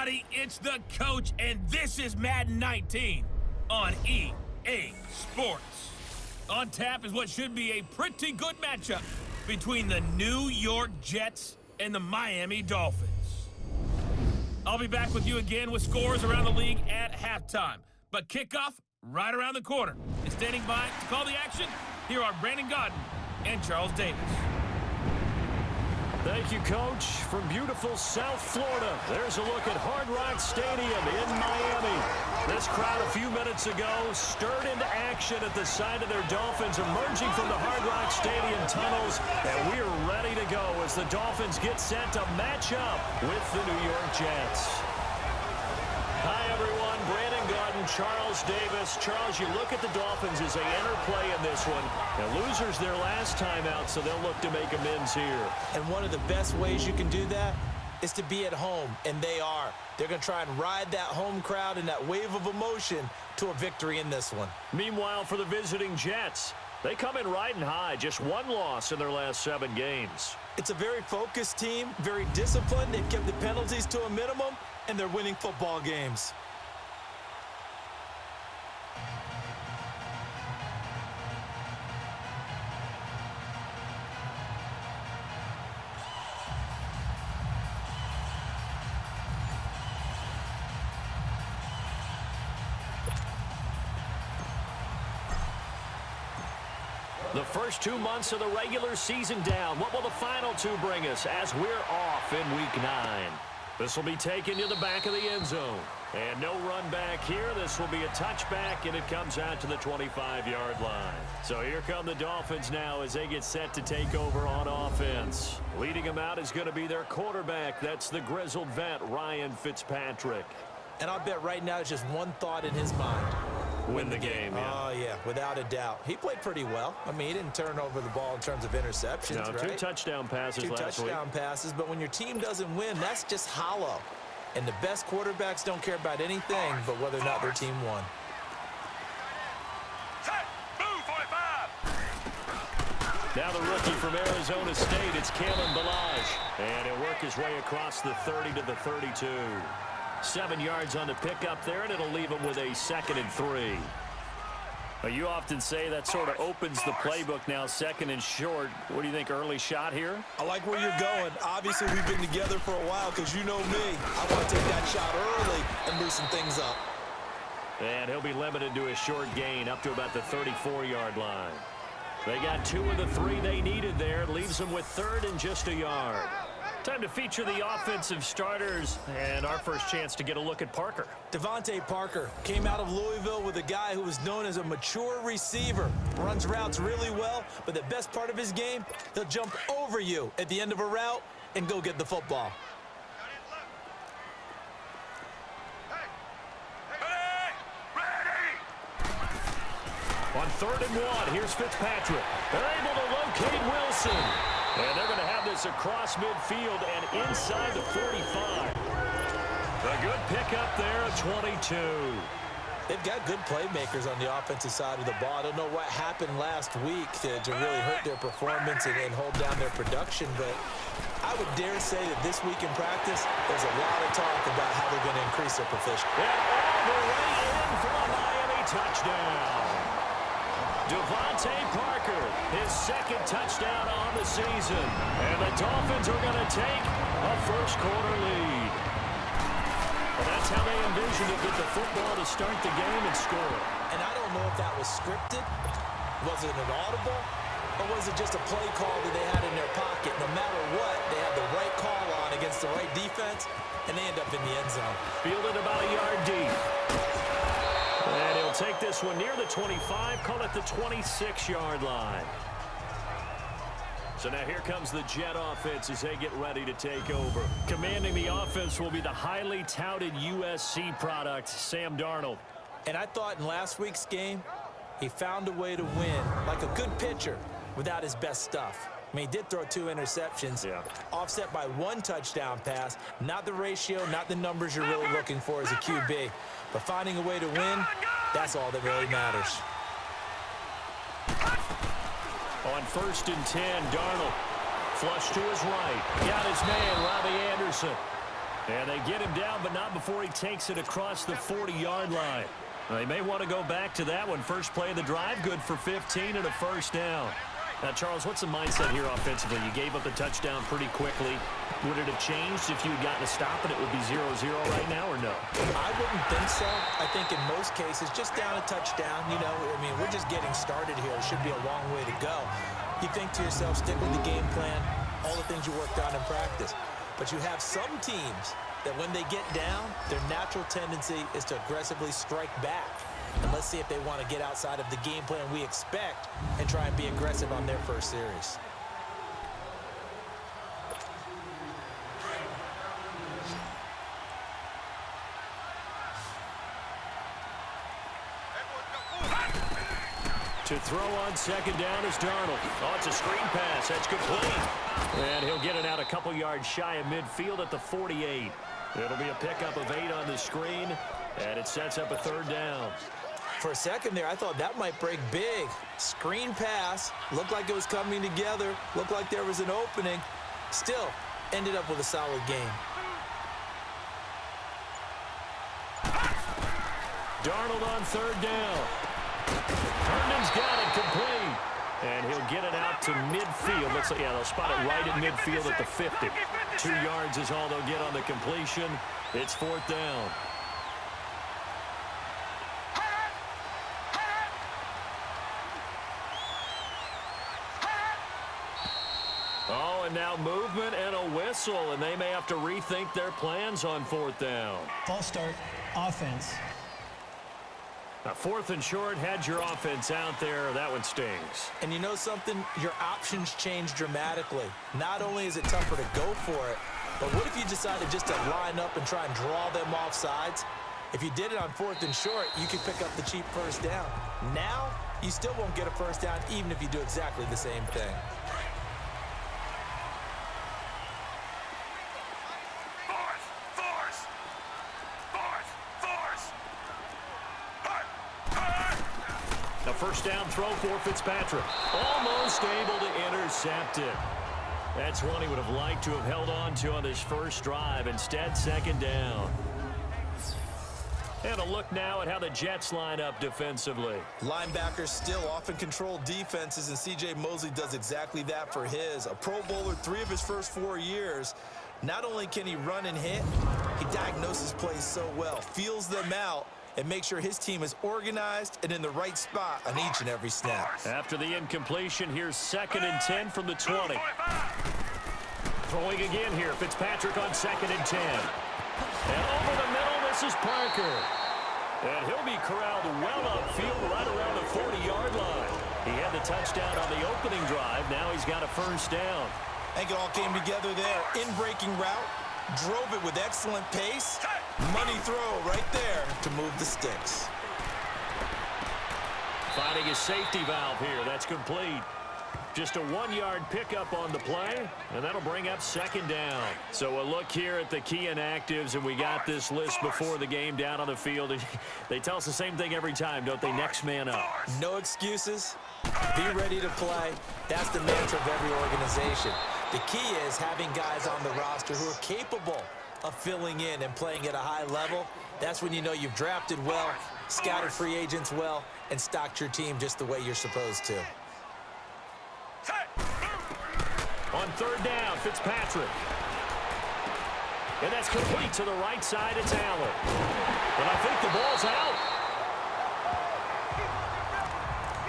everybody. It's the coach, and this is Madden 19 on EA Sports. On tap is what should be a pretty good matchup between the New York Jets and the Miami Dolphins. I'll be back with you again with scores around the league at halftime. But kickoff right around the corner. And standing by to call the action, here are Brandon Godden and Charles Davis. Thank you, Coach. From beautiful South Florida, there's a look at Hard Rock Stadium in Miami. This crowd a few minutes ago stirred into action at the side of their Dolphins emerging from the Hard Rock Stadium tunnels, and we're ready to go as the Dolphins get set to match up with the New York Jets. Hi, everyone. Brandon Godden, Charles Davis. Charles, you look at the Dolphins as they enter play in this one. And losers their last time out, so they'll look to make amends here. And one of the best ways you can do that is to be at home, and they are. They're going to try and ride that home crowd and that wave of emotion to a victory in this one. Meanwhile, for the visiting Jets, they come in riding high, just one loss in their last 7 games. It's a very focused team, very disciplined. They've kept the penalties to a minimum, and they're winning football games. The first 2 months of the regular season down. What will the final 2 bring us as we're off in Week 9? This will be taken to the back of the end zone. And no run back here. This will be a touchback, and it comes out to the 25-yard line. So here come the Dolphins now as they get set to take over on offense. Leading them out is going to be their quarterback. That's the grizzled vet, Ryan Fitzpatrick. And I'll bet right now it's just one thought in his mind. Win the game, yeah. Oh, yeah, without a doubt. He played pretty well. I mean, he didn't turn over the ball in terms of interceptions, no, right? 2 touchdown passes last week. 2 touchdown passes, but when your team doesn't win, that's just hollow. And the best quarterbacks don't care about anything but whether or not their team won. Now the rookie from Arizona State, it's Kalen Ballage. And he'll work his way across the 30 to the 32. 7 yards on the pickup there, and it'll leave him with a 2nd and 3. You often say that sort of opens the playbook now, 2nd and short. What do you think, early shot here? I like where you're going. Obviously, we've been together for a while because you know me. I want to take that shot early and loosen things up. And he'll be limited to a short gain up to about the 34-yard line. They got 2 of the 3 they needed there. Leaves them with 3rd and just a yard. Time to feature the offensive starters, and our first chance to get a look at Parker. Devontae Parker came out of Louisville with a guy who was known as a mature receiver. Runs routes really well, but the best part of his game, he'll jump over you at the end of a route and go get the football. On 3rd and 1, here's Fitzpatrick. They're able to locate Wilson. And they're going to have this across midfield and inside the 45. A good pickup there at 22. They've got good playmakers on the offensive side of the ball. I don't know what happened last week to really hurt their performance and hold down their production, but I would dare say that this week in practice, there's a lot of talk about how they're going to increase their proficiency. And all the way in for a Miami touchdown. Devontae Parker, his 2nd touchdown on the season. And the Dolphins are going to take a first-quarter lead. And that's how they envisioned it, get the football to start the game and score. And I don't know if that was scripted. Was it an audible? Or was it just a play call that they had in their pocket? No matter what, they had the right call on against the right defense, and they end up in the end zone. Fielded about a yard deep. And he'll take this one near the 25, call it the 26-yard line. So now here comes the Jet offense as they get ready to take over. Commanding the offense will be the highly touted USC product, Sam Darnold. And I thought in last week's game, he found a way to win, like a good pitcher, without his best stuff. I mean, he did throw 2 interceptions, offset by 1 touchdown pass. Not the ratio, not the numbers you're really looking for as a QB. But finding a way to win, that's all that really matters. On 1st and 10, Darnold flush to his right. Got his man, Robbie Anderson. And they get him down, but not before he takes it across the 40-yard line. They may want to go back to that one. First play of the drive, good for 15 and a first down. Now, Charles, what's the mindset here offensively? You gave up the touchdown pretty quickly. Would it have changed if you had gotten a stop and it would be 0-0 right now, or no? I wouldn't think so. I think in most cases, just down a touchdown, you know, I mean, we're just getting started here. It should be a long way to go. You think to yourself, stick with the game plan, all the things you worked on in practice. But you have some teams that when they get down, their natural tendency is to aggressively strike back. And let's see if they want to get outside of the game plan we expect and try and be aggressive on their first series. To throw on second down is Darnold. Oh, it's a screen pass. That's complete. And he'll get it out a couple yards shy of midfield at the 48. It'll be a pickup of 8 on the screen, and it sets up a third down. For a second there, I thought that might break big. Screen pass. Looked like it was coming together. Looked like there was an opening. Still, ended up with a solid game. Darnold on third down. Herndon's got it complete. And he'll get it out to midfield. Looks like, yeah, they'll spot it right at midfield at the 50. 2 yards is all they'll get on the completion. It's fourth down. Oh, and now movement and a whistle, and they may have to rethink their plans on fourth down. False start, offense. Now, fourth and short, had your offense out there. That one stings. And you know something? Your options change dramatically. Not only is it tougher to go for it, but what if you decided just to line up and try and draw them off sides? If you did it on fourth and short, you could pick up the cheap first down. Now, you still won't get a first down even if you do exactly the same thing. First down throw for Fitzpatrick. Almost able to intercept it. That's one he would have liked to have held on to on this first drive. Instead, second down. And a look now at how the Jets line up defensively. Linebackers still often control defenses, and C.J. Mosley does exactly that for his. A Pro Bowler 3 of his first 4 years. Not only can he run and hit, he diagnoses plays so well, feels them out, and make sure his team is organized and in the right spot on each and every snap. After the incompletion, here's 2nd and 10 from the 20. Throwing again here, Fitzpatrick on 2nd and 10. And over the middle, this is Parker. And he'll be corralled well upfield right around the 40-yard line. He had the touchdown on the opening drive. Now he's got a first down. I think it all came together there. In-breaking route, drove it with excellent pace. Money throw right there to move the sticks. Finding a safety valve here. That's complete. Just a 1-yard pickup on the play, and that'll bring up second down. So a look here at the key inactives, and we got this list before the game down on the field. They tell us the same thing every time, don't they? Next man up. No excuses. Be ready to play. That's the mantra of every organization. The key is having guys on the roster who are capable of filling in and playing at a high level. That's when you know you've drafted well, scouted free agents well, and stocked your team just the way you're supposed to. On third down, Fitzpatrick. And that's complete to the right side. It's Allen. But I think the ball's out.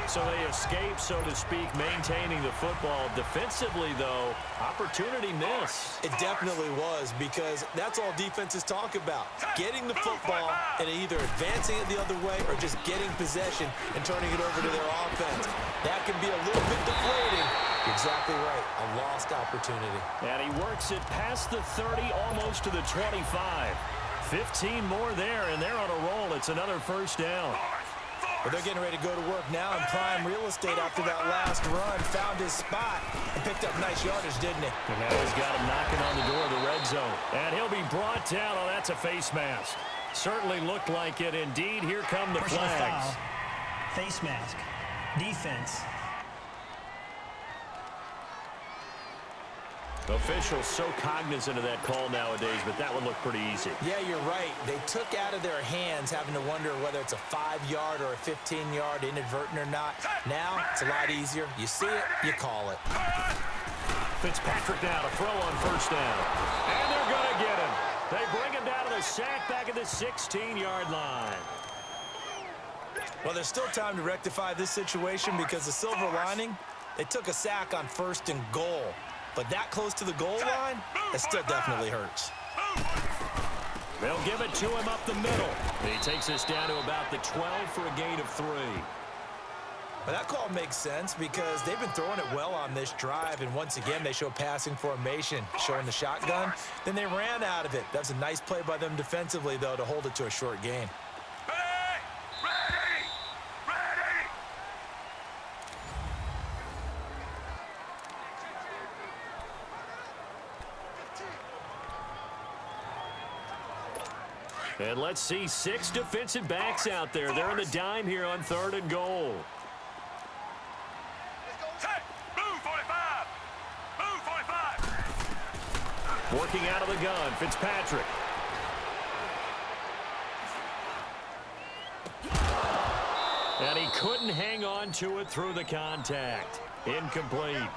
So they escape, so to speak, maintaining the football. Defensively, though, opportunity miss. It definitely was, because that's all defenses talk about. Getting the football and either advancing it the other way or just getting possession and turning it over to their offense. That can be a little bit deflating. You're exactly right. A lost opportunity. And he works it past the 30, almost to the 25. 15 more there, and they're on a roll. It's another first down. Well, they're getting ready to go to work now in prime real estate after that last run. Found his spot and picked up nice yardage, didn't he? And now he's got him knocking on the door of the red zone. And he'll be brought down. Oh, that's a face mask. Certainly looked like it. Indeed, here come the Personal flags. foul. Face mask. Defense. Officials so cognizant of that call nowadays, but that one looked pretty easy. Yeah, you're right. They took out of their hands having to wonder whether it's a 5-yard or a 15-yard inadvertent or not. Now, it's a lot easier. You see it, you call it. Fitzpatrick now to throw on first down. And they're going to get him. They bring him down to the sack back at the 16-yard line. Well, there's still time to rectify this situation because the silver lining, they took a sack on 1st and goal. But that close to the goal line, it still definitely hurts. They'll give it to him up the middle. He takes us down to about the 12 for a gain of 3. But that call makes sense because they've been throwing it well on this drive, and once again, they show passing formation, showing the shotgun. Then they ran out of it. That's a nice play by them defensively, though, to hold it to a short gain. And let's see 6 defensive backs out there. They're in the dime here on 3rd and goal. Move 45. Move 45. Working out of the gun, Fitzpatrick. And he couldn't hang on to it through the contact. Incomplete.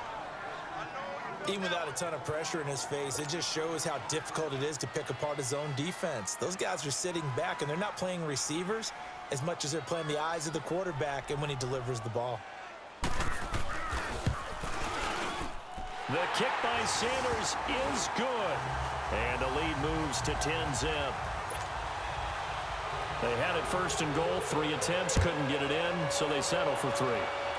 Even without a ton of pressure in his face, it just shows how difficult it is to pick apart his own defense. Those guys are sitting back, and they're not playing receivers as much as they're playing the eyes of the quarterback and when he delivers the ball. The kick by Sanders is good. And the lead moves to 10-zip. They had it 1st and goal, 3 attempts, couldn't get it in, so they settle for 3.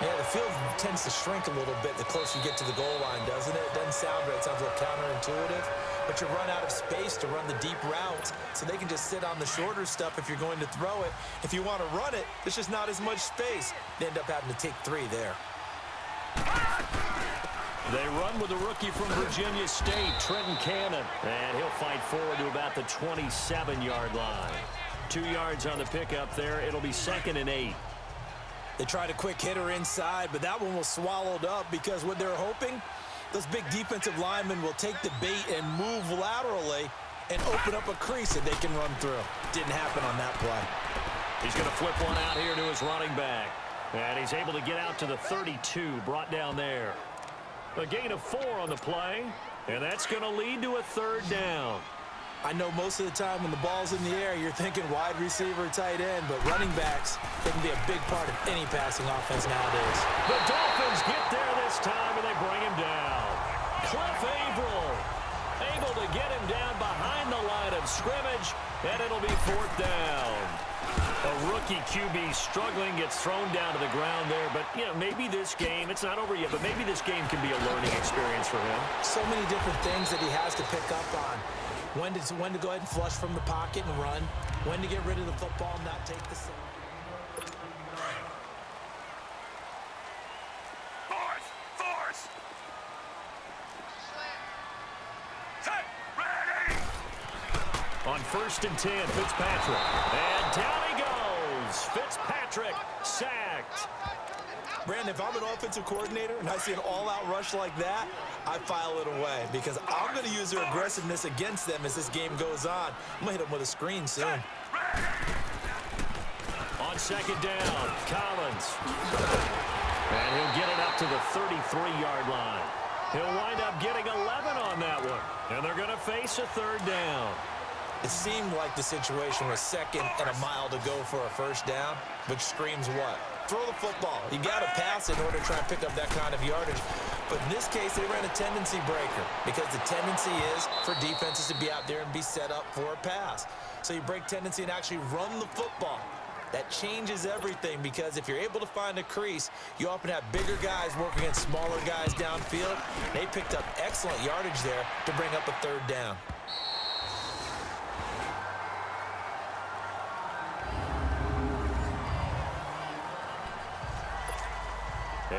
Yeah, the field tends to shrink a little bit the closer you get to the goal line, doesn't it? It doesn't sound right. It sounds a little counterintuitive. But you run out of space to run the deep routes, so they can just sit on the shorter stuff if you're going to throw it. If you want to run it, there's just not as much space. They end up having to take 3 there. They run with a rookie from Virginia State, Trenton Cannon. And he'll fight forward to about the 27-yard line. 2 yards on the pickup there. It'll be 2nd and 8. They tried a quick hitter inside, but that one was swallowed up because what they're hoping, those big defensive linemen will take the bait and move laterally and open up a crease that they can run through. Didn't happen on that play. He's going to flip one out here to his running back. And he's able to get out to the 32, brought down there. A gain of 4 on the play, and that's going to lead to a 3rd down. I know most of the time when the ball's in the air, you're thinking wide receiver, tight end, but running backs, they can be a big part of any passing offense nowadays. The Dolphins get there this time, and they bring him down. Cliff Averill able to get him down behind the line of scrimmage, and it'll be 4th down. A rookie QB struggling, gets thrown down to the ground there, but, you know, maybe this game, it's not over yet, but maybe this game can be a learning experience for him. So many different things that he has to pick up on. When to go ahead and flush from the pocket and run. When to get rid of the football and not take the sack. Force. Set. Ready. On 1st and 10, Fitzpatrick. And down he goes. Fitzpatrick sacked. Brandon, if I'm an offensive coordinator and I see an all-out rush like that, I file it away because I'm going to use their aggressiveness against them as this game goes on. I'm going to hit them with a screen soon. On 2nd down, Collins. And he'll get it up to the 33-yard line. He'll wind up getting 11 on that one. And they're going to face a 3rd down. It seemed like the situation was 2nd and a mile to go for a 1st down, which screams what? Throw the football. You got to pass in order to try and pick up that kind of yardage. But in this case, they ran a tendency breaker because the tendency is for defenses to be out there and be set up for a pass. So you break tendency and actually run the football. That changes everything because if you're able to find a crease, you often have bigger guys work against smaller guys downfield. They picked up excellent yardage there to bring up a 3rd down.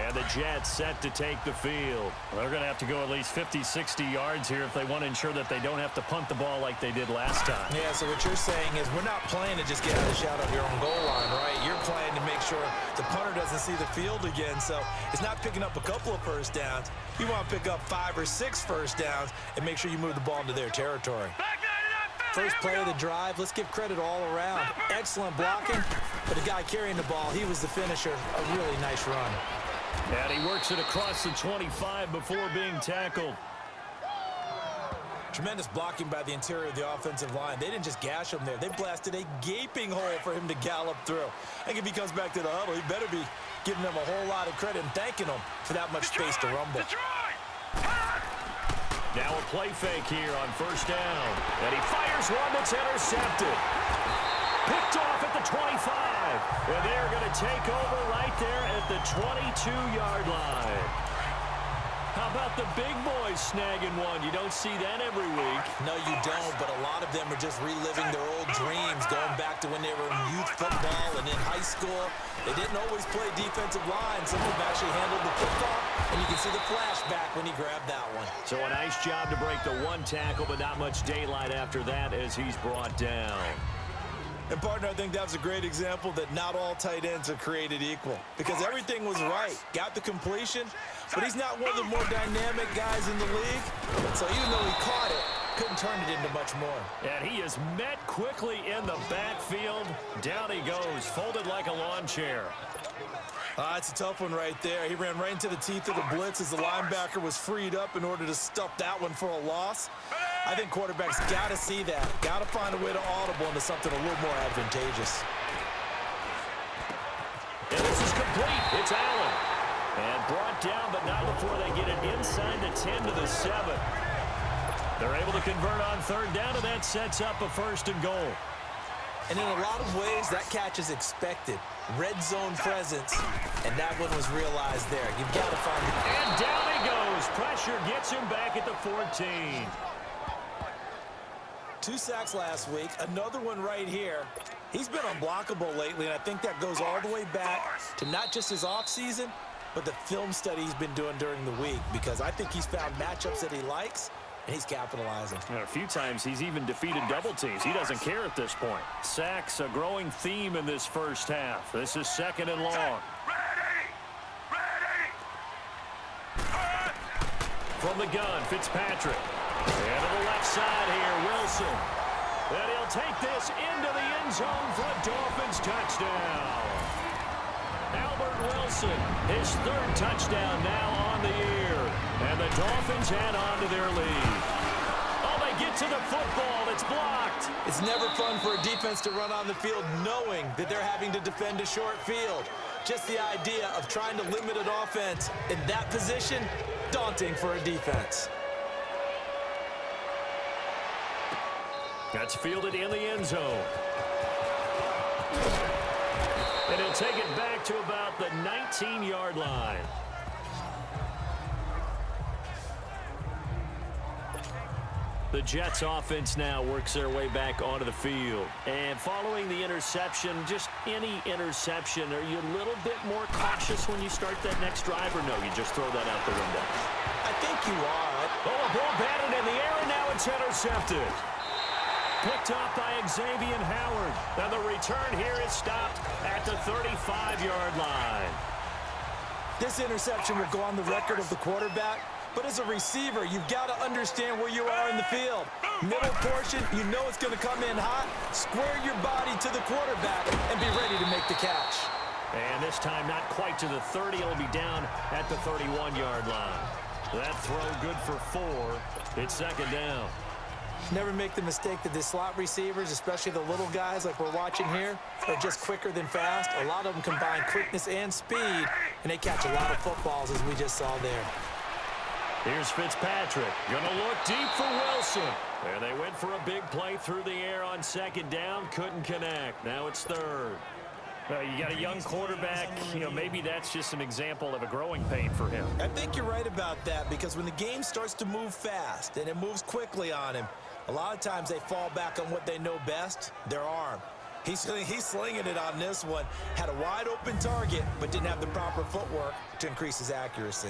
And the Jets set to take the field. They're going to have to go at least 50, 60 yards here if they want to ensure that they don't have to punt the ball like they did last time. Yeah, so what you're saying is we're not playing to just get out of the shadow of your own goal line, right? You're playing to make sure the punter doesn't see the field again. So it's not picking up a couple of first downs. You want to pick up 5 or 6 first downs and make sure you move the ball into their territory. First play of the drive, let's give credit all around. Excellent blocking, but the guy carrying the ball, he was the finisher. A really nice run. And he works it across the 25 before being tackled. Tremendous blocking by the interior of the offensive line. They didn't just gash him there. They blasted a gaping hole for him to gallop through. I think if he comes back to the huddle, he better be giving them a whole lot of credit and thanking them for that much space to rumble. Now a play fake here on first down. And he fires one that's intercepted. Picked off at the 25. And they're going to take over right there at the 22-yard line. How about the big boys snagging one? You don't see that every week. No, you don't, but a lot of them are just reliving their old dreams, going back to when they were in youth football and in high school. They didn't always play defensive line. Some of them actually handled the football, and you can see the flashback when he grabbed that one. So a nice job to break the one tackle, but not much daylight after that as he's brought down. And, partner, I think that's a great example that not all tight ends are created equal because everything was right. Got the completion, but he's not one of the more dynamic guys in the league. So even though he caught it, couldn't turn it into much more. And he is met quickly in the backfield. Down he goes, folded like a lawn chair. It's a tough one right there. He ran right into the teeth of the blitz as the linebacker was freed up in order to stuff that one for a loss. I think quarterbacks got to see that. Got to find a way to audible into something a little more advantageous. And this is complete. It's Allen. And brought down, but not before they get it inside the 10 to the 7. They're able to convert on third down, and that sets up a 1st and goal. And in a lot of ways, that catch is expected. Red zone presence, and that one was realized there. You've got to find it. And down he goes. Pressure gets him back at the 14. 2 sacks last week, another one right here. He's been unblockable lately, and I think that goes all the way back to not just his offseason, but the film study he's been doing during the week, because I think he's found matchups that he likes, and he's capitalizing. And a few times he's even defeated double teams. He doesn't care at this point. Sacks a growing theme in this first half. This is 2nd and long. From the gun, Fitzpatrick. And to the left side here, Wilson. And he'll take this into the end zone for a Dolphins touchdown. Albert Wilson, his 3rd touchdown now on the year. And the Dolphins add on to their lead. Oh, they get to the football. It's blocked. It's never fun for a defense to run on the field knowing that they're having to defend a short field. Just the idea of trying to limit an offense in that position, daunting for a defense. That's fielded in the end zone. And he'll take it back to about the 19-yard line. The Jets offense now works their way back onto the field. And following the interception, just any interception, are you a little bit more cautious when you start that next drive, or no, you just throw that out the window? I think you are. Oh, a ball batted in the air, and now it's intercepted. Picked up by Xavier Howard. Now the return here is stopped at the 35-yard line. This interception will go on the record of the quarterback, but as a receiver, you've got to understand where you are in the field. Middle portion, you know it's going to come in hot. Square your body to the quarterback and be ready to make the catch. And this time not quite to the 30. It'll be down at the 31-yard line. That throw good for 4. It's 2nd down. Never make the mistake that the slot receivers, especially the little guys like we're watching here, are just quicker than fast. A lot of them combine quickness and speed, and they catch a lot of footballs, as we just saw there. Here's Fitzpatrick. Gonna look deep for Wilson. And they went for a big play through the air on 2nd down. Couldn't connect. Now it's 3rd. Well, you got a young quarterback. You know, maybe that's just an example of a growing pain for him. I think you're right about that, because when the game starts to move fast and it moves quickly on him, a lot of times they fall back on what they know best, their arm. He's slinging it on this one. Had a wide open target, but didn't have the proper footwork to increase his accuracy.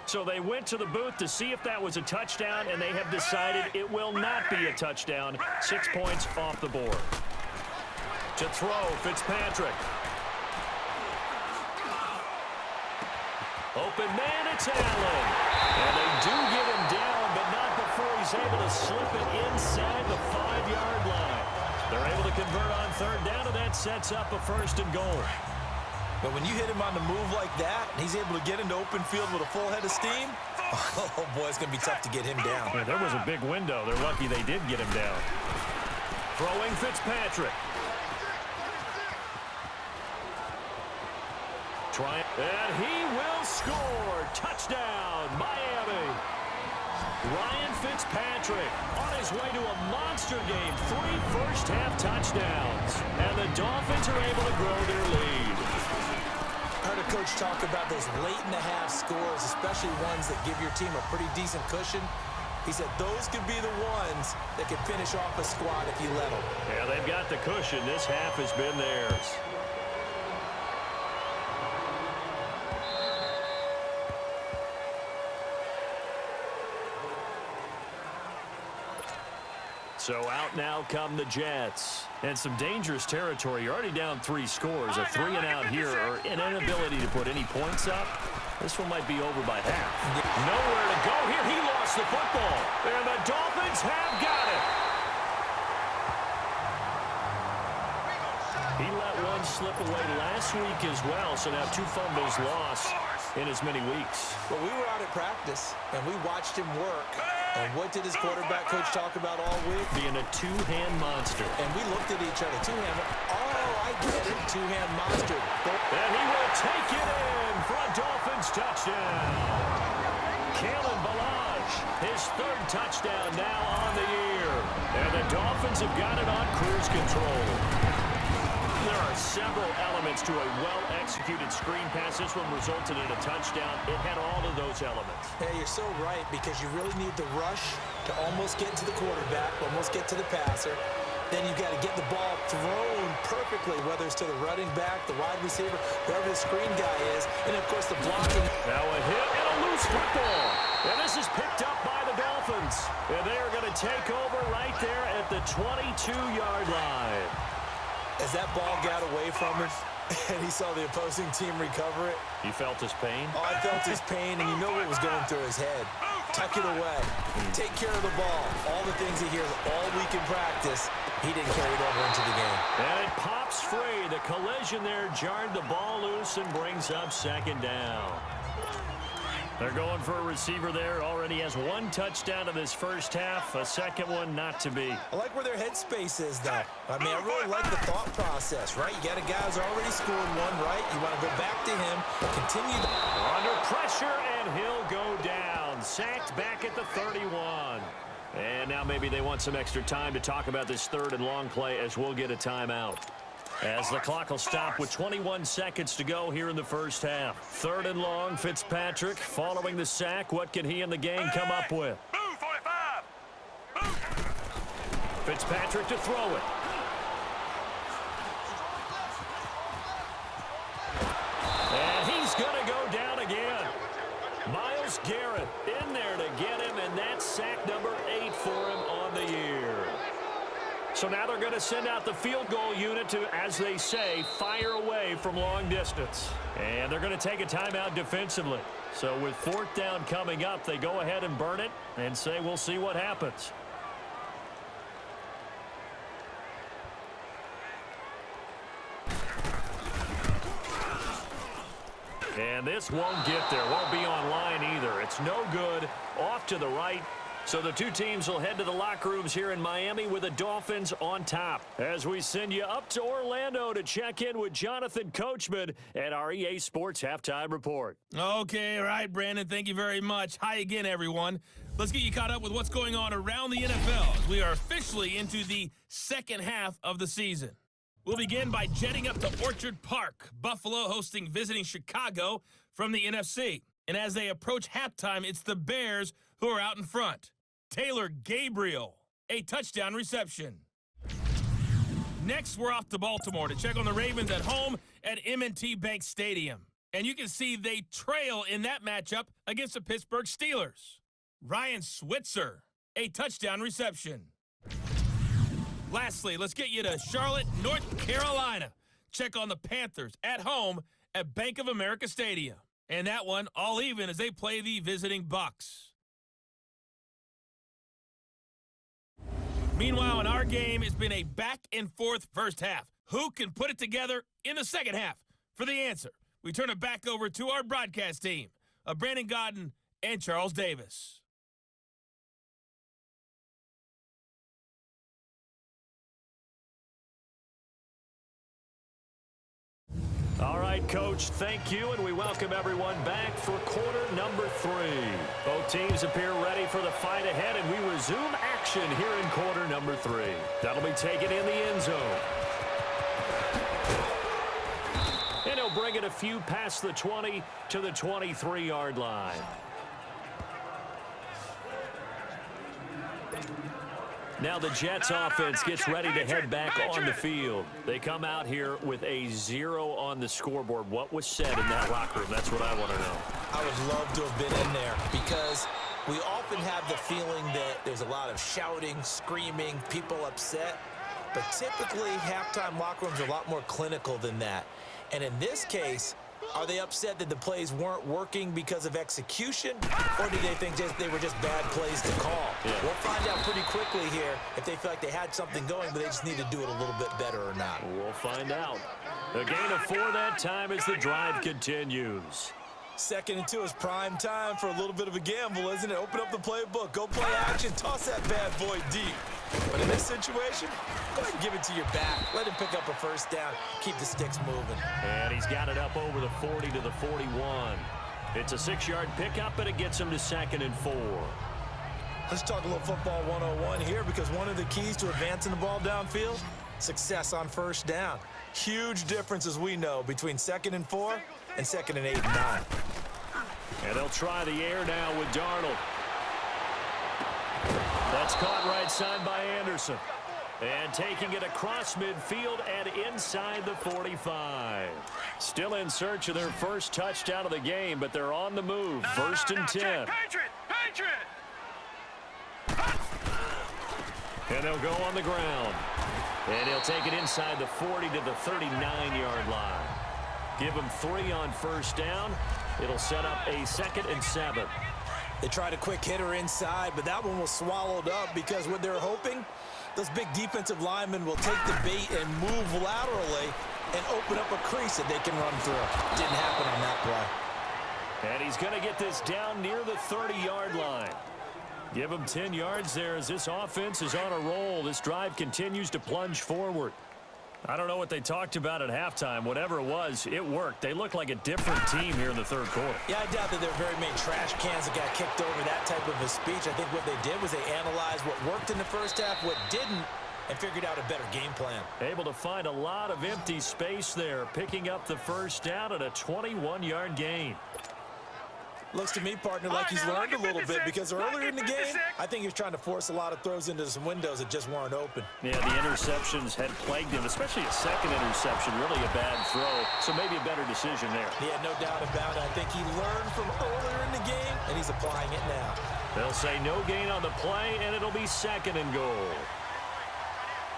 So they went to the booth to see if that was a touchdown, and they have decided it will not be a touchdown. 6 points off the board. To throw, Fitzpatrick. Open man, it's Allen. And they do get him down, but not before he's able to slip it inside the 5-yard line. They're able to convert on third down, and that sets up a 1st and goal. But when you hit him on the move like that, and he's able to get into open field with a full head of steam, oh, boy, it's going to be tough to get him down. Yeah, there was a big window. They're lucky they did get him down. Throwing Fitzpatrick. And he will score. Touchdown, Miami. Ryan Fitzpatrick on his way to a monster game. 3 first-half touchdowns. And the Dolphins are able to grow their lead. I heard a coach talk about those late-in-the-half scores, especially ones that give your team a pretty decent cushion. He said those could be the ones that could finish off a squad if you let them. Yeah, they've got the cushion. This half has been theirs. So out now come the Jets. And some dangerous territory. You're already down 3 scores. A 3 and out here, or an inability to put any points up. This one might be over by half. Nowhere to go here. He lost the football. And the Dolphins have got it. He let one slip away last week as well. So now 2 fumbles lost in as many weeks. Well, we were out at practice, and we watched him work. And what did his quarterback coach talk about all week? Being a 2-hand monster. And we looked at each other. 2-hand. Oh, I get it. 2-hand monster. And he will take it in for a Dolphins touchdown. Kalen Ballage, his 3rd touchdown now on the year. And the Dolphins have got it on cruise control. There are several elements to a well-executed screen pass. This one resulted in a touchdown. It had all of those elements. Yeah, you're so right, because you really need the rush to almost get to the quarterback, almost get to the passer. Then you've got to get the ball thrown perfectly, whether it's to the running back, the wide receiver, whoever the screen guy is, and, of course, the blocking. Now a hit and a loose football. And this is picked up by the Dolphins. And they are going to take over right there at the 22-yard line. As that ball got away from him, and he saw the opposing team recover it. You felt his pain? Oh, I felt his pain, and you know what was going through his head. Tuck it away. Take care of the ball. All the things he hears all week in practice, he didn't carry it over into the game. And it pops free. The collision there jarred the ball loose and brings up 2nd down. They're going for a receiver there. Already has 1 touchdown in this first half. A 2nd one not to be. I like where their headspace is, though. I mean, I really like the thought process, right? You got a guy who's already scored 1, right? You want to go back to him, continue. Under pressure, and he'll go down. Sacked back at the 31. And now maybe they want some extra time to talk about this 3rd and long play, as we'll get a timeout. As the clock will stop with 21 seconds to go here in the first half. 3rd and long, Fitzpatrick following the sack. What can he and the gang come up with? Move, 45. Move. Fitzpatrick to throw it. And he's going to go down again. Myles Garrett in there to get him, and that's sack number 8 for him on the year. So now they're going to send out the field goal unit to, as they say, fire away from long distance. And they're going to take a timeout defensively. So with 4th down coming up, they go ahead and burn it and say, we'll see what happens. And this won't get there. Won't be online either. It's no good. Off to the right. So the 2 teams will head to the locker rooms here in Miami with the Dolphins on top. As we send you up to Orlando to check in with Jonathan Coachman at our EA Sports Halftime Report. Okay, all right, Brandon, thank you very much. Hi again, everyone. Let's get you caught up with what's going on around the NFL as we are officially into the second half of the season. We'll begin by jetting up to Orchard Park, Buffalo hosting visiting Chicago from the NFC. And as they approach halftime, it's the Bears who are out in front. Taylor Gabriel, a touchdown reception. Next, we're off to Baltimore to check on the Ravens at home at M&T Bank Stadium. And you can see they trail in that matchup against the Pittsburgh Steelers. Ryan Switzer, a touchdown reception. Lastly, let's get you to Charlotte, North Carolina. Check on the Panthers at home at Bank of America Stadium. And that one all even as they play the visiting Bucs. Meanwhile, in our game, it's been a back-and-forth first half. Who can put it together in the second half? For the answer, we turn it back over to our broadcast team of Brandon Godden and Charles Davis. All right, Coach, thank you, and we welcome everyone back for quarter number 3. Both teams appear ready for the fight ahead, and we resume action here in quarter number 3. That'll be taken in the end zone. And he'll bring it a few past the 20 to the 23-yard line. Now the Jets offense gets ready to head back on the field. They come out here with a 0 on the scoreboard. What was said in that locker room? That's what I want to know. I would love to have been in there because we often have the feeling that there's a lot of shouting, screaming, people upset. But typically, halftime locker rooms are a lot more clinical than that. And in this case, are they upset that the plays weren't working because of execution, or do they think they were just bad plays to call? Yeah. We'll find out pretty quickly here if they feel like they had something going, but they just need to do it a little bit better or not. We'll find out. A gain of 4 that time as the drive continues. 2nd and 2 is prime time for a little bit of a gamble, isn't it? Open up the playbook, go play action, toss that bad boy deep. But in this situation, go ahead and give it to your back. Let him pick up a first down, keep the sticks moving. And he's got it up over the 40 to the 41. It's a 6-yard pickup, and it gets him to 2nd and 4. Let's talk a little football 101 here, because one of the keys to advancing the ball downfield, success on first down. Huge difference, as we know, between 2nd and 4 and 2nd and 8 and 9. And they'll try the air now with Darnold. That's caught right side by Anderson. And taking it across midfield and inside the 45. Still in search of their first touchdown of the game, but they're on the move. 1st and 10. Patriot! And they'll go on the ground. And he'll take it inside the 40 to the 39-yard line. Give him 3 on first down. It'll set up a 2nd and 7. They tried a quick hitter inside, but that one was swallowed up because what they're hoping, those big defensive linemen will take the bait and move laterally and open up a crease that they can run through. Didn't happen on that play. And he's going to get this down near the 30-yard line. Give him 10 yards there as this offense is on a roll. This drive continues to plunge forward. I don't know what they talked about at halftime. Whatever it was, it worked. They look like a different team here in the 3rd quarter. Yeah, I doubt that there are very many trash cans that got kicked over that type of a speech. I think what they did was they analyzed what worked in the first half, what didn't, and figured out a better game plan. Able to find a lot of empty space there, picking up the first down at a 21-yard gain. Looks to me, partner, like he's learned a little bit because earlier in the game, I think he was trying to force a lot of throws into some windows that just weren't open. Yeah, the interceptions had plagued him, especially a 2nd interception, really a bad throw. So maybe a better decision there. Yeah, no doubt about it. I think he learned from earlier in the game, and he's applying it now. They'll say no gain on the play, and it'll be 2nd and goal.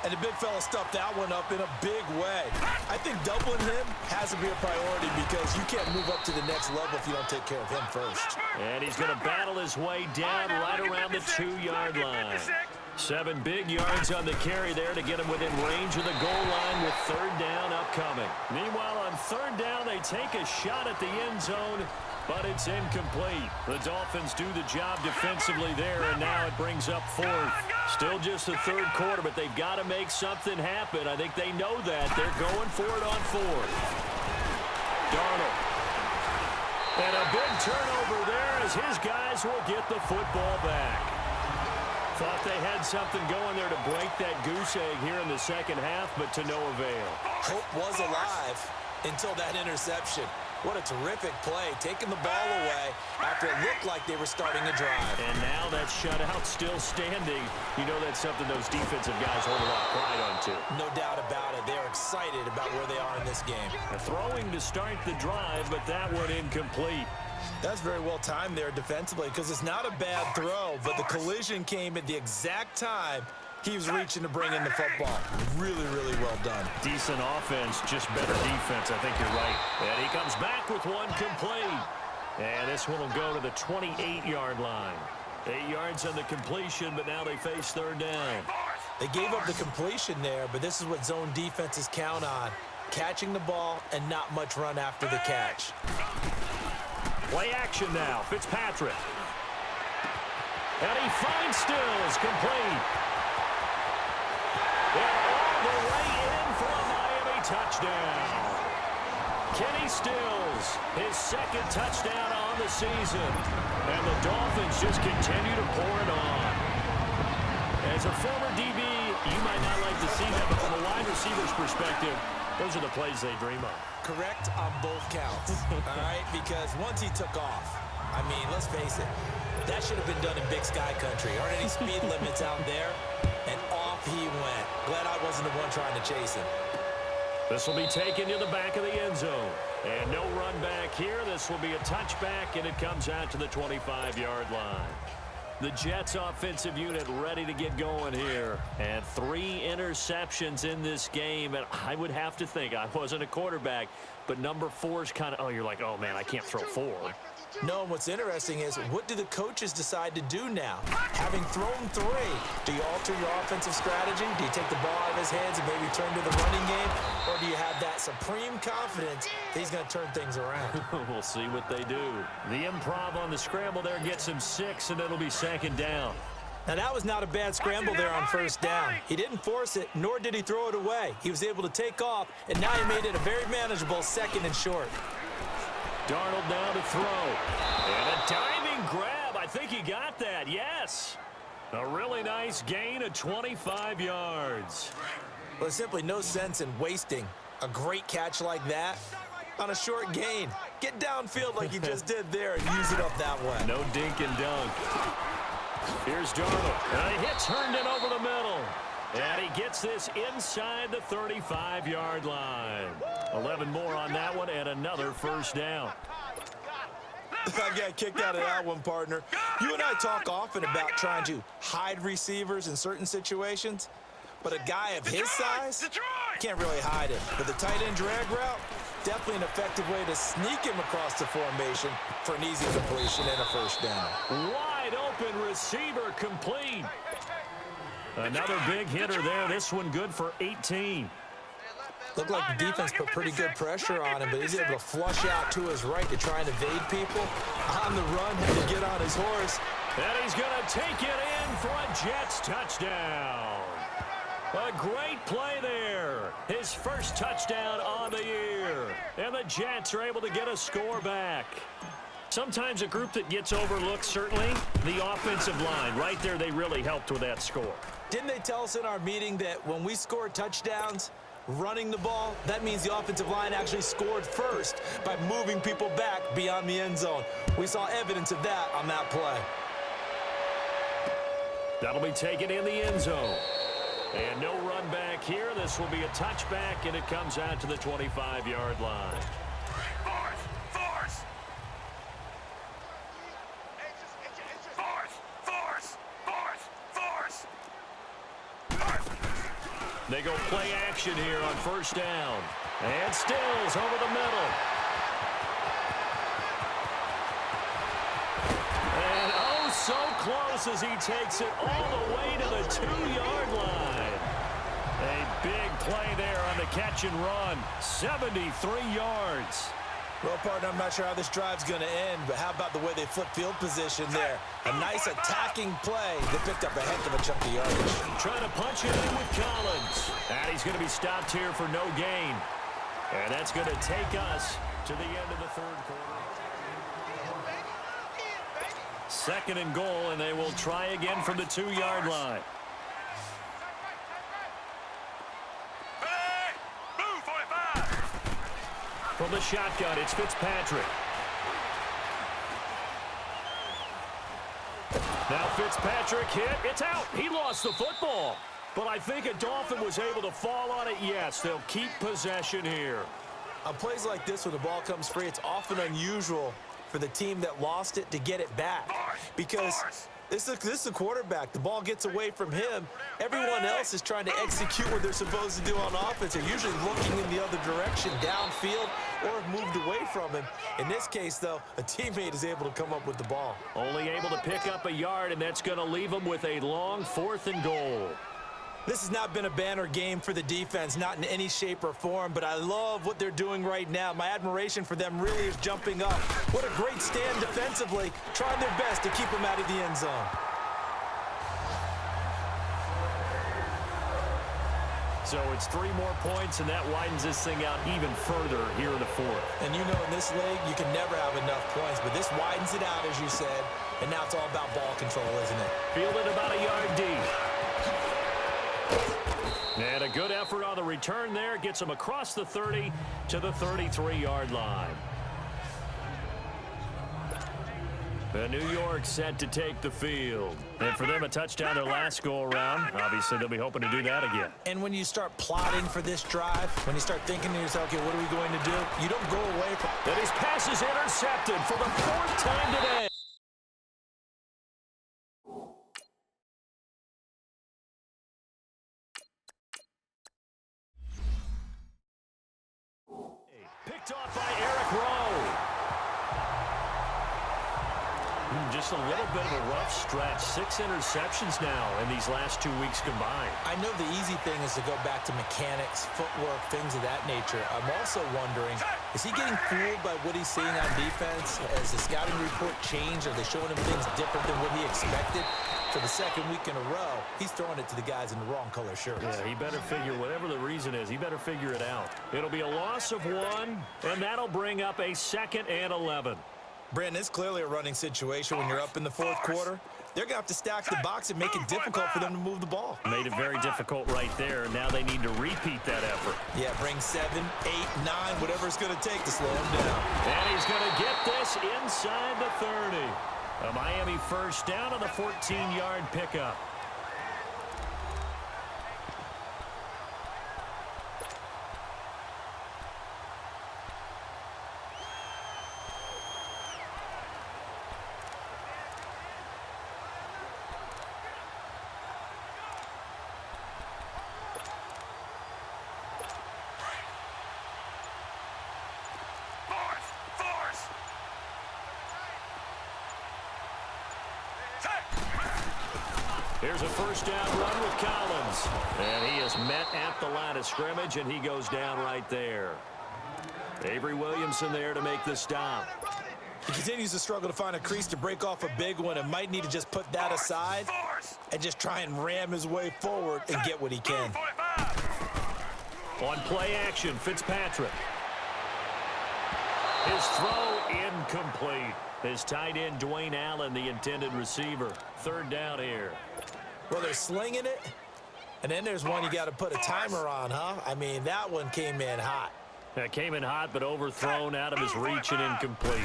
And the big fella stuffed that one up in a big way. I think doubling him has to be a priority because you can't move up to the next level if you don't take care of him first. And he's going to battle his way down right around the 2-yard line. 7 big yards on the carry there to get him within range of the goal line with 3rd down upcoming. Meanwhile, on 3rd down, they take a shot at the end zone, but it's incomplete. The Dolphins do the job defensively there, and now it brings up 4th. Still just the 3rd quarter, but they've got to make something happen. I think they know that. They're going for it on 4th. Darnold. And a big turnover there as his guys will get the football back. Thought they had something going there to break that goose egg here in the second half, but to no avail. Hope was alive until that interception. What a terrific play, taking the ball away after it looked like they were starting a drive. And now that shutout still standing. You know that's something those defensive guys hold a lot of pride on, too. No doubt about it. They're excited about where they are in this game. Throwing to start the drive, but that one incomplete. That's very well timed there defensively because it's not a bad throw, but the collision came at the exact time he was reaching to bring in the football. Really, really well done. Decent offense, just better defense. I think you're right. And he comes back with one complete. And this one will go to the 28-yard line. 8 yards on the completion, but now they face third down. They gave up the completion there, but this is what zone defenses count on. Catching the ball and not much run after the catch. Play action now. Fitzpatrick. And he finds Stills, complete. And all the way in for a Miami touchdown. Kenny Stills, his second touchdown on the season. And the Dolphins just continue to pour it on. As a former DB, you might not like to see that, but from a wide receiver's perspective, those are the plays they dream of. Correct on both counts, all right? Because once he took off, I mean, let's face it, that should have been done in Big Sky Country. Aren't any speed limits out there? And off he went. Glad I wasn't the one trying to chase him. This will be taken to the back of the end zone. And no run back here. This will be a touchback, and it comes out to the 25-yard line. The Jets offensive unit ready to get going here. And 3 interceptions in this game. And I would have to think, I wasn't a quarterback, but number 4 is kind of, oh, you're like, oh, man, I can't throw 4. No, and what's interesting is, what do the coaches decide to do now? Having thrown 3, do you alter your offensive strategy? Do you take the ball out of his hands and maybe turn to the running game? Or do you have that supreme confidence that he's going to turn things around? We'll see what they do. The improv on the scramble there gets him 6, and it'll be second down. Now, that was not a bad scramble there on first down. He didn't force it, nor did he throw it away. He was able to take off, and now he made it a very manageable 2nd and short. Darnold now to throw. And a diving grab. I think he got that. Yes. A really nice gain of 25 yards. Well, there's simply no sense in wasting a great catch like that on a short gain. Get downfield like you just did there and use it up that way. No dink and dunk. Here's Darnold. And he hits Herndon over the middle. And he gets this inside the 35-yard line. 11 more on that one and another first down. I got kicked out of that one, partner. You and I talk often about trying to hide receivers in certain situations, but a guy of his size can't really hide it. But the tight end drag route, definitely an effective way to sneak him across the formation for an easy completion and a first down. Wide open receiver complete. Another big hitter there. This one good for 18. Looked like the defense put pretty good pressure on him, but he's able to flush out to his right to try and evade people. On the run, had to get on his horse. And he's going to take it in for a Jets touchdown. A great play there. His first touchdown on the year. And the Jets are able to get a score back. Sometimes a group that gets overlooked, certainly, the offensive line. Right there, they really helped with that score. Didn't they tell us in our meeting that when we score touchdowns, running the ball, that means the offensive line actually scored first by moving people back beyond the end zone? We saw evidence of that on that play. That'll be taken in the end zone. And no run back here. This will be a touchback, and it comes out to the 25-yard line. They go play action here on first down. And Stills over the middle. And oh, so close as he takes it all the way to the 2-yard line. A big play there on the catch and run. 73 yards. Well, partner, I'm not sure how this drive's going to end, but how about the way they flip field position there? A nice attacking play that picked up a heck of a chunk of yardage. Trying to punch it in with Collins. And he's going to be stopped here for no gain. And that's going to take us to the end of the third quarter. 2nd and goal, and they will try again from the 2-yard line. From the shotgun, it's Fitzpatrick. Now Fitzpatrick hit. It's out. He lost the football. But I think a Dolphin was able to fall on it. Yes, they'll keep possession here. On plays like this, when the ball comes free, it's often unusual for the team that lost it to get it back. Because this is a quarterback. The ball gets away from him. Everyone else is trying to execute what they're supposed to do on offense. They're usually looking in the other direction, downfield, or have moved away from him. In this case, though, a teammate is able to come up with the ball. Only able to pick up a yard, and that's going to leave them with a long 4th and goal. This has not been a banner game for the defense, not in any shape or form, but I love what they're doing right now. My admiration for them really is jumping up. What a great stand defensively, trying their best to keep them out of the end zone. So it's 3 more points, and that widens this thing out even further here in the 4th. And you know in this league, you can never have enough points, but this widens it out, as you said, and now it's all about ball control, isn't it? Fielded about a yard deep. And a good effort on the return there. Gets them across the 30 to the 33-yard line. The New York set to take the field. And for them, a touchdown their last go-around. Obviously, they'll be hoping to do that again. And when you start plotting for this drive, when you start thinking to yourself, okay, what are we going to do? You don't go away from it. And his pass is intercepted for the 4th time today. Picked off by Eric Rowe. Just a little bit of a rough stretch. 6 interceptions now in these last 2 weeks combined. I know the easy thing is to go back to mechanics, footwork, things of that nature. I'm also wondering, is he getting fooled by what he's seeing on defense? Has the scouting report changed? Are they showing him things different than what he expected? For the 2nd week in a row, he's throwing it to the guys in the wrong color shirts. Yeah, he better figure, whatever the reason is, he better figure it out. It'll be a loss of 1, and that'll bring up a 2nd and 11. Brandon, it's clearly a running situation when you're up in the 4th quarter. They're going to have to stack the box and make it difficult for them to move the ball. Made it very difficult right there. Now they need to repeat that effort. Yeah, bring 7, 8, 9, whatever it's going to take to slow him down. And he's going to get this inside the 30. A Miami first down on the 14-yard pickup. Here's a first down run with Collins. And he is met at the line of scrimmage, and he goes down right there. Avery Williamson there to make the stop. He continues to struggle to find a crease to break off a big one and might need to just put that aside and just try and ram his way forward and get what he can. On play action, Fitzpatrick. His throw incomplete. His tight end, Dwayne Allen, the intended receiver. 3rd down here. Well, they're slinging it, and then there's one you got to put a timer on, huh? I mean, that one came in hot. That came in hot, but overthrown out of his reach and incomplete.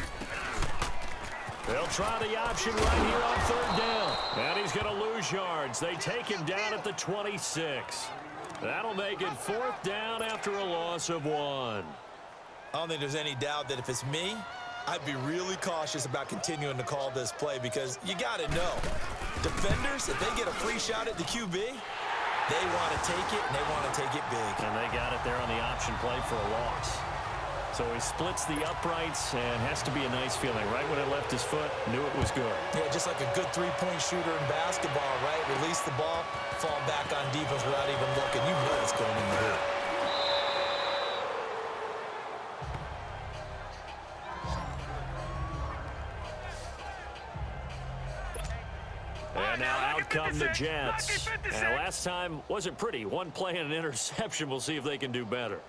They'll try the option right here on 3rd down. And he's going to lose yards. They take him down at the 26. That'll make it 4th down after a loss of 1. I don't think there's any doubt that if it's me, I'd be really cautious about continuing to call this play because you got to know, defenders, if they get a free shot at the QB, they want to take it, and they want to take it big. And they got it there on the option play for a loss. So he splits the uprights and has to be a nice feeling. Right when it left his foot, knew it was good. Yeah, just like a good three-point shooter in basketball, right? Release the ball, fall back on defense without even looking. You know it's going in the hoop. And now out come the Jets. And last time wasn't pretty. One play and an interception. We'll see if they can do better.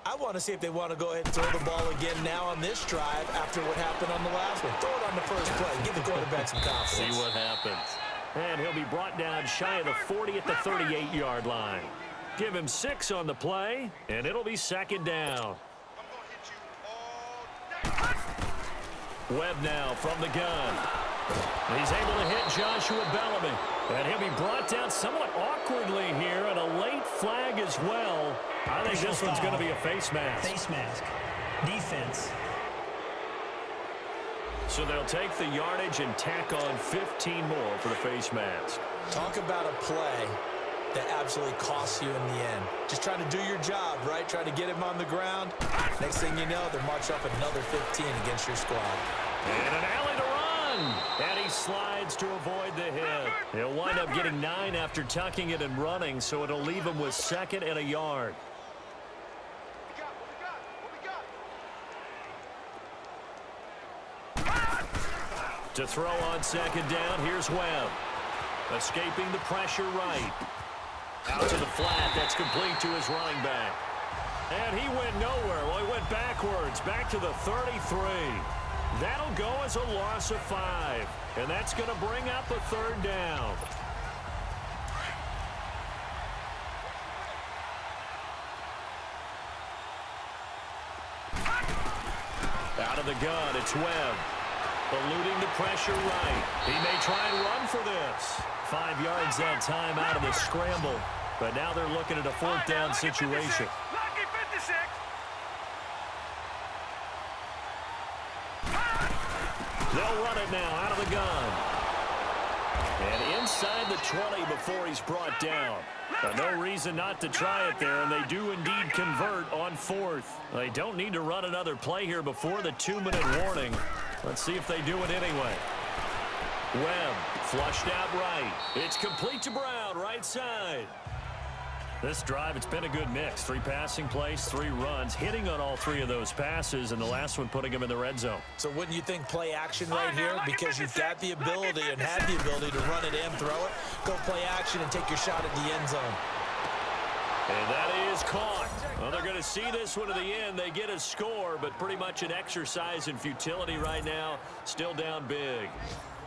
I want to see if they want to go ahead and throw the ball again now on this drive after what happened on the last one. Throw it on the first play. Give the quarterback some confidence. See what happens. And he'll be brought down shy of the 40 at the 38-yard line. Give him 6 on the play, and it'll be second down. Webb now from the gun. He's able to hit Joshua Bellamy. And he'll be brought down somewhat awkwardly here, and a late flag as well. I think this one's going to be a face mask. Face mask. Defense. So they'll take the yardage and tack on 15 more for the face mask. Talk about a play that absolutely costs you in the end. Just trying to do your job, right? Trying to get him on the ground. Next thing you know, they're marching up another 15 against your squad. And an alley to run. And he slides to avoid the hit. He'll wind up getting 9 after tucking it and running, so it'll leave him with 2nd and a yard. To throw on 2nd down, here's Webb. Escaping the pressure right. Out to the flat, that's complete to his running back. And he went nowhere. Well, he went backwards, back to the 33. That'll go as a loss of 5. And that's going to bring up a 3rd down. Out of the gun, it's Webb. Eluding the pressure right. He may try and run for this. 5 yards that time out of the scramble. But now they're looking at a 4th down situation. They'll run it now out of the gun. And inside the 20 before he's brought down. No reason not to try it there, and they do indeed convert on 4th. They don't need to run another play here before the 2-minute warning. Let's see if they do it anyway. Webb flushed out right. It's complete to Brown, right side. This drive, it's been a good mix. 3 passing plays, 3 runs, hitting on all 3 of those passes, and the last one putting him in the red zone. So wouldn't you think play action right here? Because you've got the ability and had the ability to run it and throw it. Go play action and take your shot at the end zone. And that is caught. Well, they're going to see this one to the end. They get a score, but pretty much an exercise in futility right now. Still down big.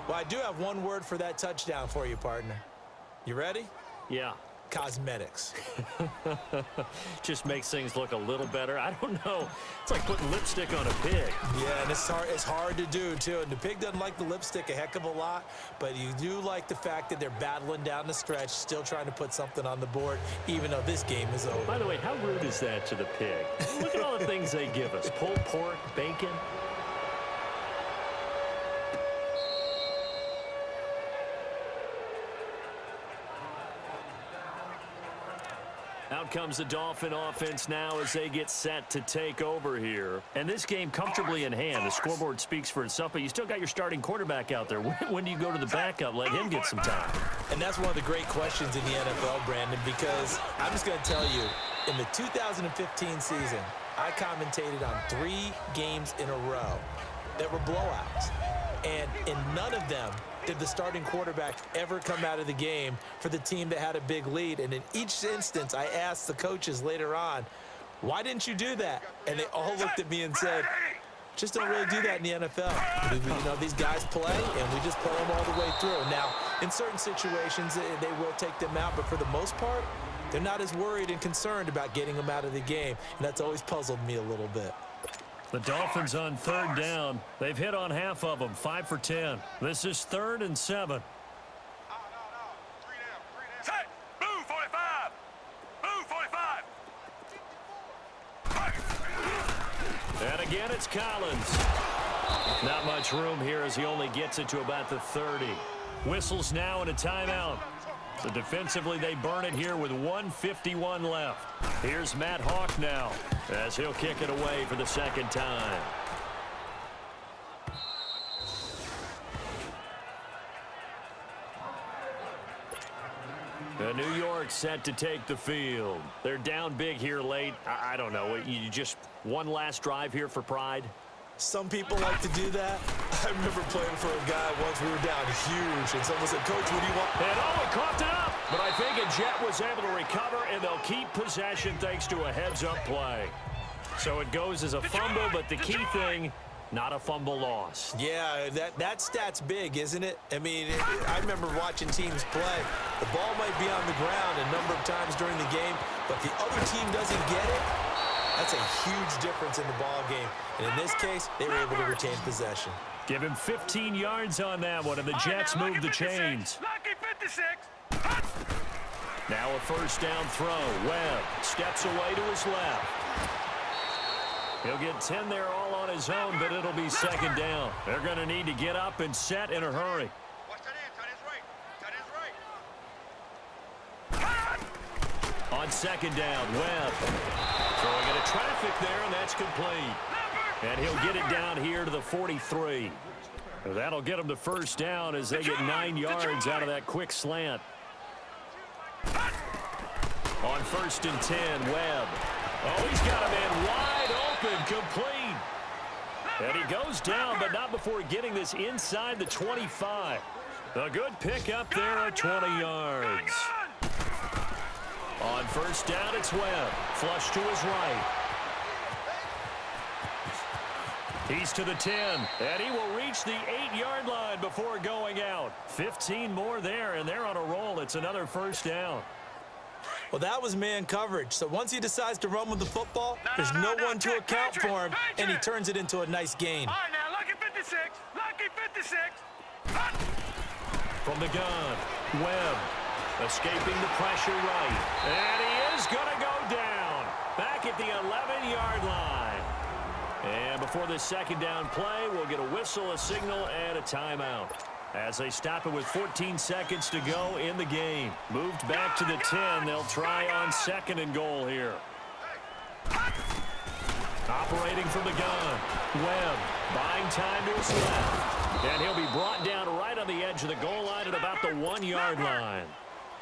Well, I do have one word for that touchdown for you, partner. You ready? Yeah. Cosmetics. Just makes things look a little better. I don't know. It's like putting lipstick on a pig. Yeah, and it's hard to do, too. And the pig doesn't like the lipstick a heck of a lot, but you do like the fact that they're battling down the stretch, still trying to put something on the board, even though this game is over. By the way, how rude is that to the pig? Look at all the things they give us. Pulled pork, bacon. Out comes the Dolphin offense now as they get set to take over here. And this game comfortably in hand. The scoreboard speaks for itself, but you still got your starting quarterback out there. When do you go to the backup? Let him get some time. And that's one of the great questions in the NFL, Brandon, because I'm just going to tell you, in the 2015 season, I commentated on 3 games in a row that were blowouts. And in none of them did the starting quarterback ever come out of the game for the team that had a big lead. And in each instance, I asked the coaches later on, why didn't you do that? And they all looked at me and said, just don't really do that in the NFL. You know, these guys play, and we just play them all the way through. Now, in certain situations, they will take them out, but for the most part, they're not as worried and concerned about getting them out of the game. And that's always puzzled me a little bit. The Dolphins on 3rd down. They've hit on half of them, 5 for 10. This is 3rd and 7. Set. Move 45. Move 45. And again, it's Collins. Not much room here as he only gets it to about the 30. Whistles now and a timeout. So defensively, they burn it here with 1:51 left. Here's Matt Hawk now as he'll kick it away for the 2nd time. New York set to take the field. They're down big here late. I don't know. You just one last drive here for pride? Some people like to do that. I remember playing for a guy once. We were down huge, and someone said, Coach, what do you want? And he coughed it up. But I think a Jet was able to recover, and they'll keep possession thanks to a heads-up play. So it goes as a fumble, but the key thing, not a fumble loss. Yeah, that stat's big, isn't it? I mean, I remember watching teams play. The ball might be on the ground a number of times during the game, but the other team doesn't get it. That's a huge difference in the ball game. And in this case, they were able to retain possession. Give him 15 yards on that one, and the Jets move the chains. Lucky 56. Now a first down throw. Webb steps away to his left. He'll get 10 there all on his own, but it'll be second down. They're going to need to get up and set in a hurry. Watch that end. Tight end's right. On second down, Webb throwing into traffic there, and that's complete. And he'll get it down here to the 43. That'll get him the first down as they get 9 yards out of that quick slant. On first and 10, Webb. Oh, he's got a man wide open, complete. And he goes down, but not before getting this inside the 25. A good pickup there at 20 yards. On first down, it's Webb. Flush to his right. He's to the 10, and he will reach the 8-yard line before going out. 15 more there, and they're on a roll. It's another first down. Well, that was man coverage. So once he decides to run with the football, there's no one to account for him, and he turns it into a nice gain. All right, now, lucky 56. Lucky 56. From the gun, Webb escaping the pressure right. And he is going to go down back at the 11-yard line. And before this second down play, we'll get a whistle, a signal, and a timeout. As they stop it with 14 seconds to go in the game. Moved back to the 10. They'll try on second and goal here. Operating from the gun. Webb buying time to his left. And he'll be brought down right on the edge of the goal line at about the 1-yard line.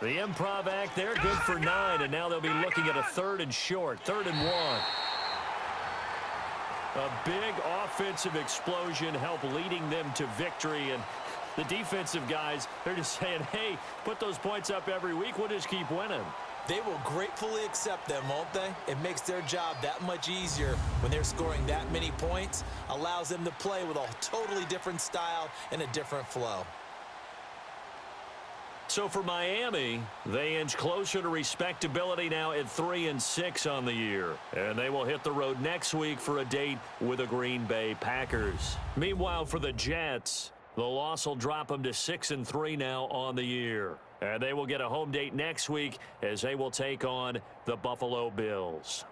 The improv act there, good for 9. And now they'll be looking at a third and short. 3rd and 1. A big offensive explosion helped leading them to victory. And the defensive guys, they're just saying, hey, put those points up every week. We'll just keep winning. They will gratefully accept them, won't they? It makes their job that much easier when they're scoring that many points. Allows them to play with a totally different style and a different flow. So for Miami, they inch closer to respectability now at 3-6 on the year. And they will hit the road next week for a date with the Green Bay Packers. Meanwhile, for the Jets, the loss will drop them to 6-3 now on the year. And they will get a home date next week as they will take on the Buffalo Bills.